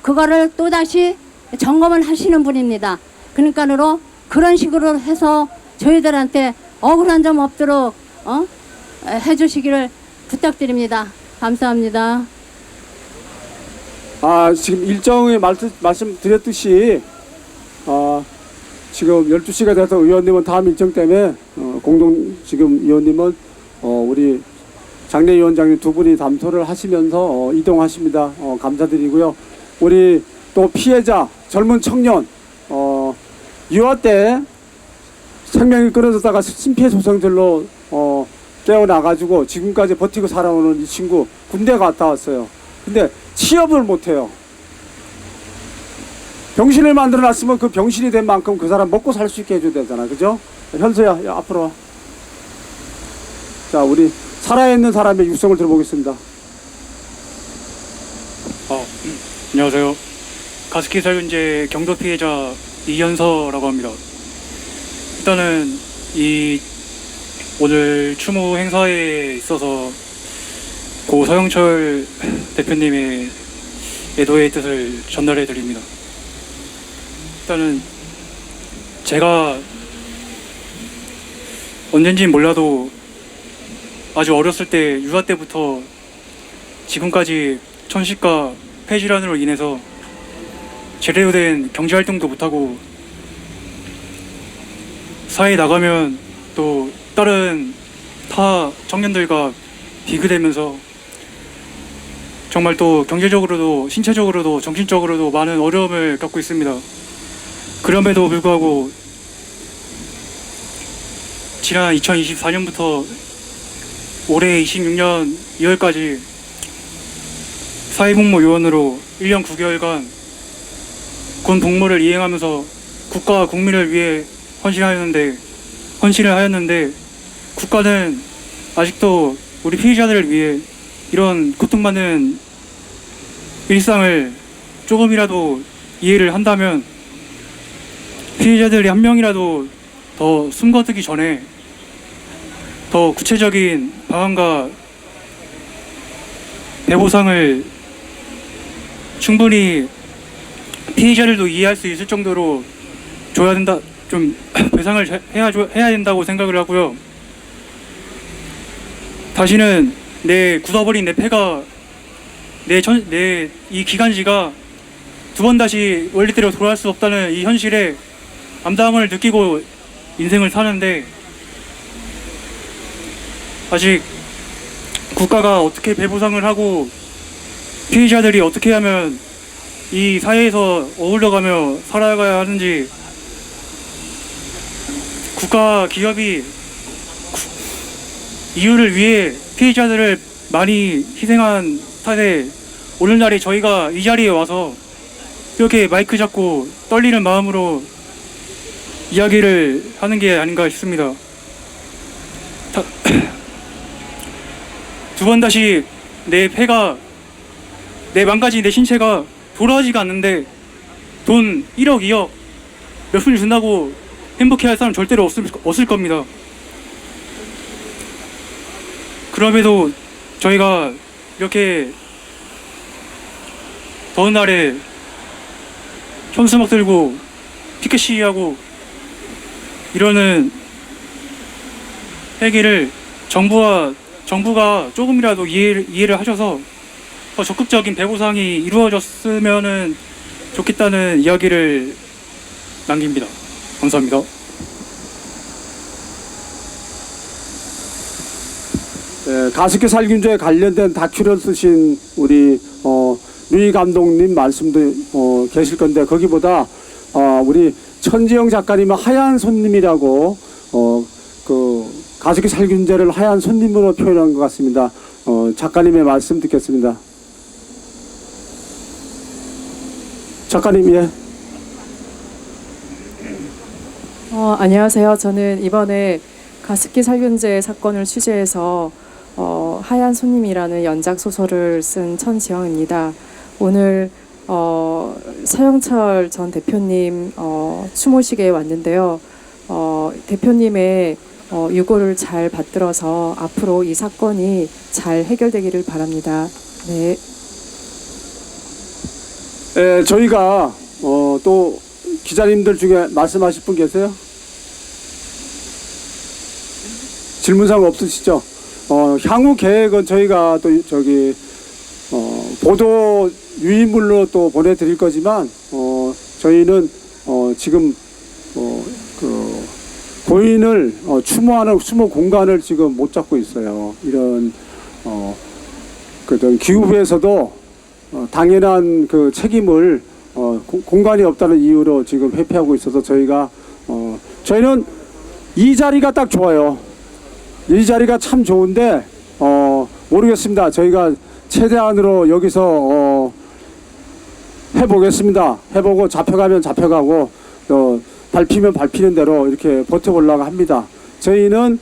그거를 또다시 점검을 하시는 분입니다. 그러니까 그런 식으로 해서 저희들한테 억울한 점 없도록 해주시기를 부탁드립니다. 감사합니다. 지금 일정에 말씀드렸듯이 지금 12시가 돼서 의원님은 다음 일정 때문에 지금 의원님은 우리 장례위원장님 두 분이 담소를 하시면서 이동하십니다. 감사드리고요. 우리 또 피해자 젊은 청년 유아 때 생명이 끊어졌다가 심폐소생술로 깨어나가지고 지금까지 버티고 살아오는 이 친구 군대 갔다 왔어요. 근데 취업을 못해요. 병신을 만들어놨으면 그 병신이 된 만큼 그 사람 먹고 살 수 있게 해줘야 되잖아. 그죠? 현수야, 야, 앞으로 와. 자, 우리 살아있는 사람의 육성을 들어보겠습니다. 안녕하세요. 가습기 살균제 경도 피해자 이현서라고 합니다. 일단은 오늘 추모 행사에 있어서 고 서영철 대표님의 애도의 뜻을 전달해 드립니다. 일단은 제가 언젠진 몰라도 아주 어렸을 때 유아 때부터 지금까지 천식과 폐질환으로 인해서 제대로 된 경제활동도 못하고 사회에 나가면 또 다른 타 청년들과 비교되면서 정말 또 경제적으로도 신체적으로도 정신적으로도 많은 어려움을 겪고 있습니다. 그럼에도 불구하고 지난 2024년부터 올해 26년 2월까지 사회복무요원으로 1년 9개월간 군 복무를 이행하면서 국가와 국민을 위해 헌신을 하였는데 국가는 아직도 우리 피해자들을 위해 이런 고통받는 일상을 조금이라도 이해를 한다면 피해자들이 한 명이라도 더 숨거두기 전에 더 구체적인 방안과 배보상을 충분히 피해자들도 이해할 수 있을 정도로 줘야 된다, 좀 배상을 해야 된다고 생각을 하고요. 다시는 굳어버린 내 폐가 이 기관지가 두 번 다시 원리대로 돌아갈 수 없다는 이 현실에 암담을 느끼고 인생을 사는데 아직 국가가 어떻게 배보상을 하고 피해자들이 어떻게 하면 이 사회에서 어울려가며 살아가야 하는지 국가 기업이 이유를 위해 피해자들을 많이 희생한 탓에 오늘날에 저희가 이 자리에 와서 이렇게 마이크 잡고 떨리는 마음으로 이야기를 하는 게 아닌가 싶습니다. 두 번 다시 내 폐가, 내 망가진 내 신체가 돌아가지가 않는데 돈 1억, 2억 몇 푼 준다고 행복해할 사람 절대로 없을 겁니다. 그럼에도 저희가 이렇게 더운 날에 현수막 들고 피켓 시위하고 이러는 회기를 정부가 조금이라도 이해를 하셔서 더 적극적인 배보상이 이루어졌으면 좋겠다는 이야기를 남깁니다. 감사합니다. 네, 가습기 살균제에 관련된 다큐를 쓰신 우리 류희 감독님 말씀도 계실 건데 거기보다 우리 천지영 작가님은 하얀 손님이라고 그 가습기 살균제를 하얀 손님으로 표현한 것 같습니다. 작가님의 말씀 듣겠습니다. 작가님, 예. 안녕하세요. 저는 이번에 가습기 살균제 사건을 취재해서 하얀 손님이라는 연작 소설을 쓴 천지영입니다. 오늘 서영철 전 대표님 추모식에 왔는데요. 대표님의 유고를 잘 받들어서 앞으로 이 사건이 잘 해결되기를 바랍니다. 네. 저희가 또 기자님들 중에 말씀하실 분 계세요? 질문사항 없으시죠? 향후 계획은 저희가 또 보도 유인물로 또 보내드릴 거지만 저희는 지금 그 고인을 추모하는 추모 공간을 지금 못 잡고 있어요. 이런 기후부에서도 당연한 그 책임을 공간이 없다는 이유로 지금 회피하고 있어서 저희는 이 자리가 딱 좋아요. 이 자리가 참 좋은데 모르겠습니다. 저희가 최대한으로 여기서 해보겠습니다. 해보고 잡혀가면 잡혀가고 밟히면 밟히는 대로 이렇게 버텨보려고 합니다. 저희는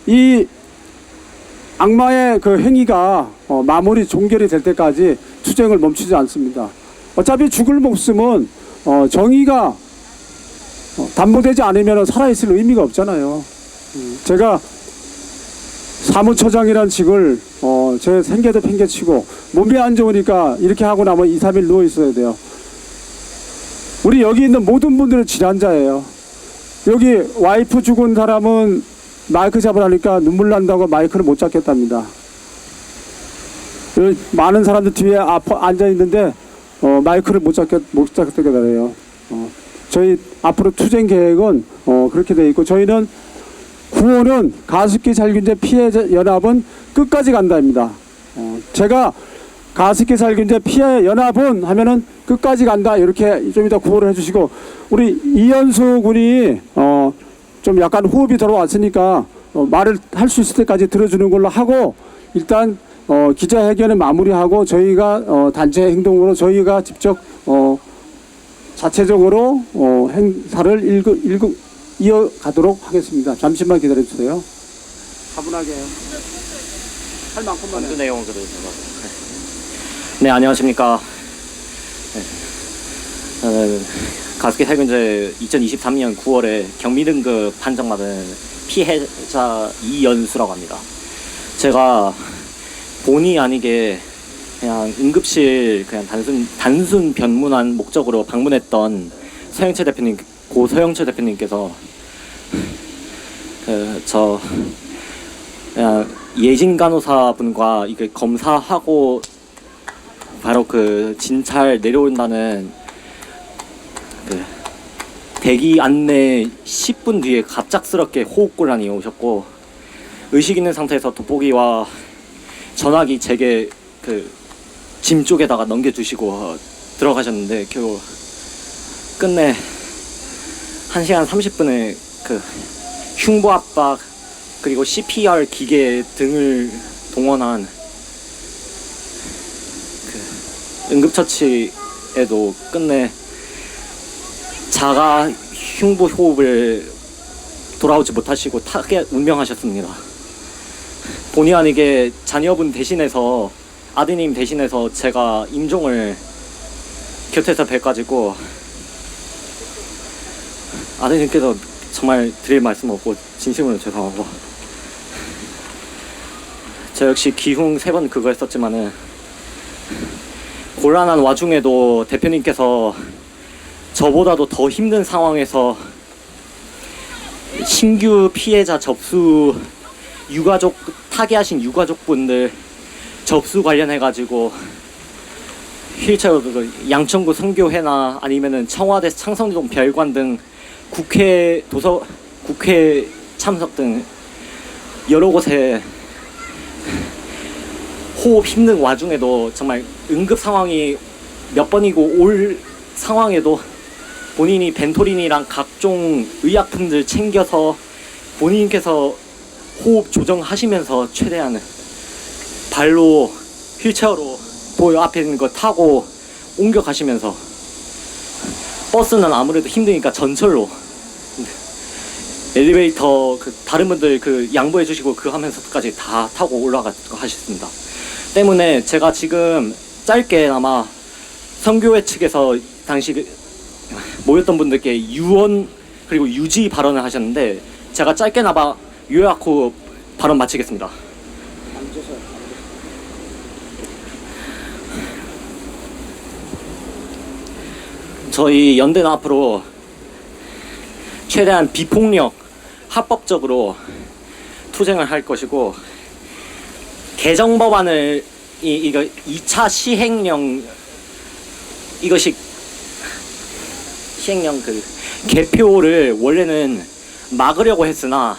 이 악마의 그 행위가 마무리 종결이 될 때까지 투쟁을 멈추지 않습니다. 어차피 죽을 목숨은 정의가 담보되지 않으면 살아있을 의미가 없잖아요. 제가 사무처장이라는 직을 제 생계도 팽개치고 몸이 안 좋으니까 이렇게 하고 나면 2, 3일 누워 있어야 돼요. 우리 여기 있는 모든 분들은 질환자예요. 여기 와이프 죽은 사람은 마이크 잡으라니까 눈물 난다고 마이크를 못 잡겠답니다. 많은 사람들 뒤에 앉아 있는데 마이크를 못 잡겠다고 그래요. 저희 앞으로 투쟁 계획은 그렇게 돼 있고 저희는 구호는 가습기 살균제 피해 연합은 끝까지 간다입니다. 제가 가습기 살균제 피해 연합은 하면은 끝까지 간다 이렇게 좀 이따 구호를 해주시고 우리 이현수 군이 좀 약간 호흡이 들어왔으니까 말을 할 수 있을 때까지 들어주는 걸로 하고 일단 기자회견을 마무리하고 저희가 단체 행동으로 저희가 직접 자체적으로 행사를 이어가도록 하겠습니다. 잠시만 기다려주세요. 차분하게 할 만큼만 해요. 내용 네, 안녕하십니까. 가습기 살균제 2023년 9월에 경미 등급 판정받은 피해자 이연수라고 합니다. 제가 본의 아니게 그냥 응급실 그냥 단순 변문한 목적으로 방문했던 서영철 대표님, 고 서영철 대표님께서 그냥 예진 간호사 분과 이게 검사하고 바로 그 진찰 내려온다는 그 대기 안내 10분 뒤에 갑작스럽게 호흡곤란이 오셨고 의식 있는 상태에서 돋보기와 전화기 제게 그 짐 쪽에다가 넘겨주시고 들어가셨는데 결국 끝내 1시간 30분의 그 흉부 압박 그리고 CPR 기계 등을 동원한 그 응급처치 중에도 끝내 자가 흉부 호흡을 돌아오지 못하시고 운명하셨습니다. 본의 아니게 자녀분 대신해서 아드님 대신해서 제가 임종을 곁에서 뵈가지고 아드님께서 정말 드릴 말씀 없고 진심으로 죄송하고 저 역시 기흉 3번 그거 했었지만은 곤란한 와중에도 대표님께서 저보다도 더 힘든 상황에서 신규 피해자 접수 유가족 타계하신 유가족분들 접수 국가관련해가지고 휠체어 양천구 선교회나 아니면은 청와대 창성동 별관 등 국회 참석 등 여러 곳에 호흡 힘든 와중에도 정말 응급 상황이 몇 번이고 올 상황에도 본인이 벤토린이랑 각종 의약품들 챙겨서 본인께서 호흡 조정하시면서 최대한 발로 휠체어로 보여 앞에 있는 거 타고 옮겨 가시면서 버스는 아무래도 힘드니까 전철로 엘리베이터 다른 분들 양보해 주시고 하면서까지 다 타고 올라가 하셨습니다. 때문에 제가 지금 짧게나마 선교회 측에서 당시 모였던 분들께 유언 그리고 유지 발언을 하셨는데 제가 짧게나마 요약 후 발언 마치겠습니다. 저희 연대는 앞으로 최대한 비폭력 합법적으로 투쟁을 할 것이고 개정 법안을 이거 2차 시행령 이것이 시행령 개표를 원래는 막으려고 했으나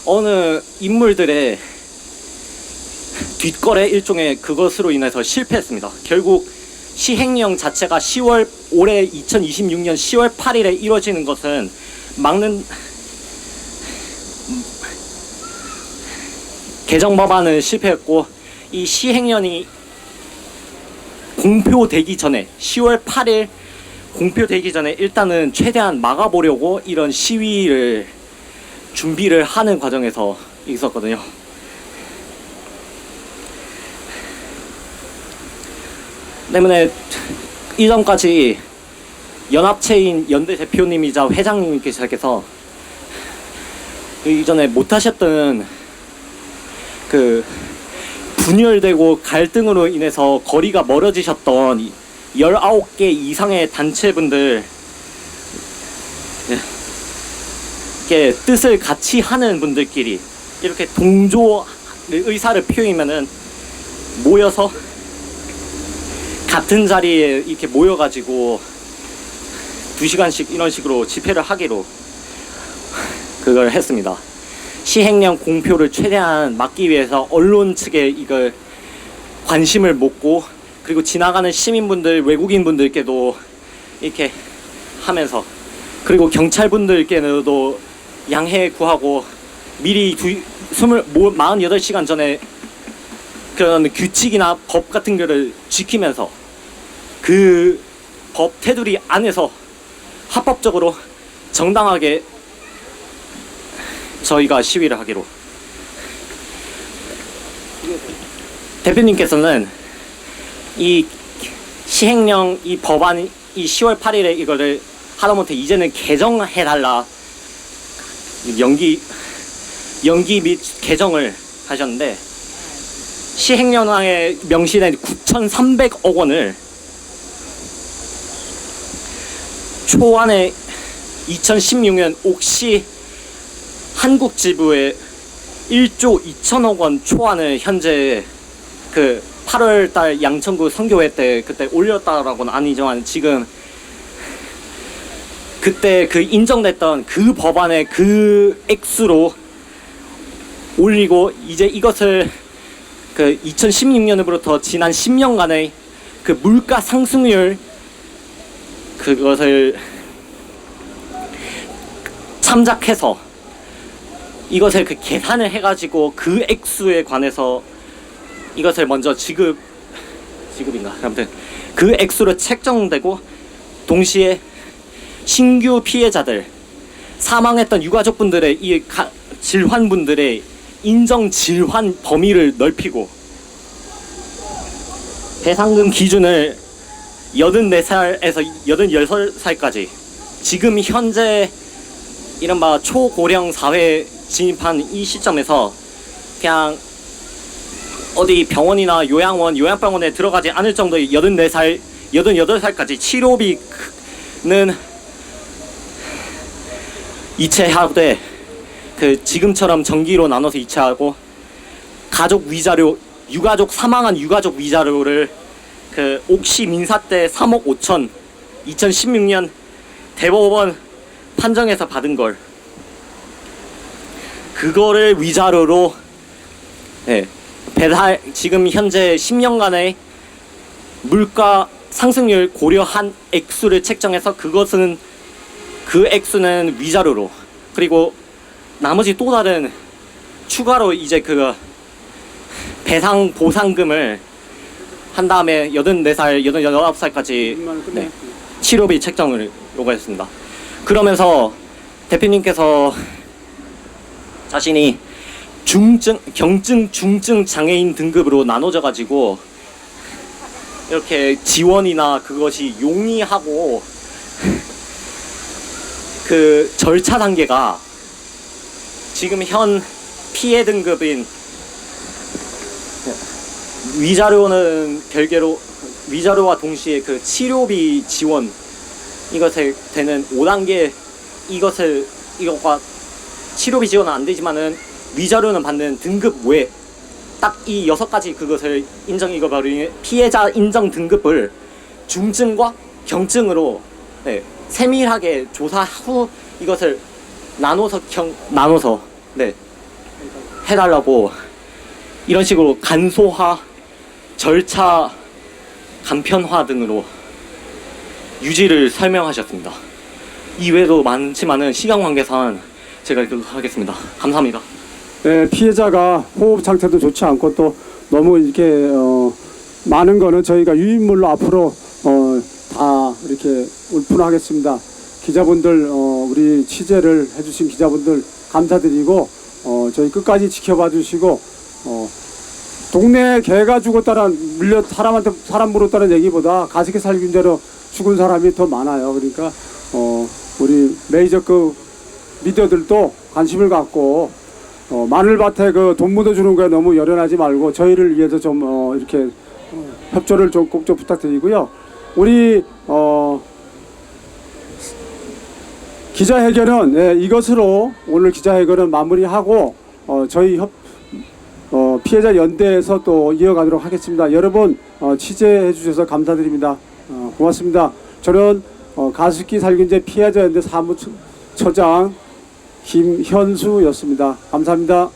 어느 인물들의 뒷거래 일종의 그것으로 인해서 실패했습니다. 결국 시행령 자체가 올해 2026년 10월 8일에 이루어지는 것은 막는 개정 법안은 실패했고 이 시행령이 공표되기 전에 10월 8일 공표되기 전에 일단은 최대한 막아보려고 이런 시위를 준비를 하는 과정에서 있었거든요. 때문에 이전까지 연합체인 연대 대표님이자 회장님께서 이전에 못하셨던 분열되고 갈등으로 인해서 거리가 멀어지셨던 19개 이상의 단체분들 이렇게 뜻을 같이 하는 분들끼리 이렇게 동조 의사를 표현하면은 모여서 같은 자리에 이렇게 모여가지고 2시간씩 이런 식으로 집회를 하기로 그걸 했습니다. 시행령 공표를 최대한 막기 위해서 언론 측에 이걸 관심을 모으고 그리고 지나가는 시민분들 외국인분들께도 이렇게 하면서 그리고 경찰분들께도 양해 구하고 미리 48시간 전에 그런 규칙이나 법 같은 거를 지키면서 그 법 테두리 안에서 합법적으로 정당하게 저희가 시위를 하기로. 대표님께서는 이 시행령 이 법안 이 10월 8일에 이거를 하다못해 이제는 개정해달라 연기 및 개정을 하셨는데 시행령에 명시된 9,300억 원을 초안에 2016년 옥시 한국지부에 1조 2천억 원 초안을 현재 8월달 양천구 선교회 때 그때 올렸다라고는 아니지만 지금 그때 인정됐던 그 법안의 그 액수로 올리고 이제 이것을 2016년으로부터 지난 10년간의 물가 상승률 그것을 참작해서 이것을 계산을 해가지고 그 액수에 관해서 이것을 먼저 지급인가 아무튼 그 액수로 책정되고 동시에 신규 피해자들 사망했던 유가족분들의 이 질환분들의 인정 질환 범위를 넓히고 배상금 기준을 84살에서 86살까지 지금 현재 이른바 초고령 사회에 진입한 이 시점에서 그냥 어디 병원이나 요양병원에 들어가지 않을 정도의 84살, 88살까지 치료비는 이체하되 그 지금처럼 정기로 나눠서 이체하고 가족 위자료, 사망한 유가족 위자료를 그 옥시 민사 때 3억 5천 2016년 대법원 판정에서 받은 걸 그거를 위자료로 배달 지금 현재 10년간의 물가 상승률 고려한 액수를 책정해서 그 액수는 위자료로 그리고 나머지 또 다른 추가로 이제 그 보상금을 한 다음에 84살, 89살까지 치료비 책정을 요구했습니다. 그러면서 대표님께서 자신이 경증, 중증 장애인 등급으로 나눠져 가지고 이렇게 지원이나 그것이 용이하고 그 절차 단계가 지금 현 피해 등급인 위자료는 별개로 위자료와 동시에 그 치료비 지원 이것에 되는 5단계 이것과 치료비 지원은 안 되지만은 위자료는 받는 등급 외에 딱 이 6가지 그것을 인정이거버린 피해자 인정 등급을 중증과 경증으로 세밀하게 조사 후 이것을 나눠서 해달라고 이런 식으로 간소화 절차 간편화 등으로 유지를 설명하셨습니다. 이외에도 많지만은 시간 관계상 제가 이렇게 하겠습니다. 감사합니다. 네, 피해자가 호흡 상태도 좋지 않고 또 너무 이렇게 많은 거는 저희가 유인물로 앞으로 다 이렇게 울분하겠습니다. 기자분들 우리 취재를 해주신 기자분들 감사드리고 저희 끝까지 지켜봐 주시고 동네 개가 죽었다는 사람 물었다는 얘기보다 가습기 살균제로 죽은 사람이 더 많아요. 그러니까 우리 메이저급 미디어들도 관심을 갖고 마늘밭에 그 돈 묻어주는 거에 너무 열연하지 말고 저희를 위해서 좀 이렇게 협조를 좀 꼭 좀 부탁드리고요. 우리 기자회견은 이것으로 오늘 기자회견은 마무리하고 저희 피해자 연대에서 또 이어가도록 하겠습니다. 여러분 취재해 주셔서 감사드립니다. 고맙습니다. 저는 가습기 살균제 피해자 연대 사무처장 김현수였습니다. 감사합니다.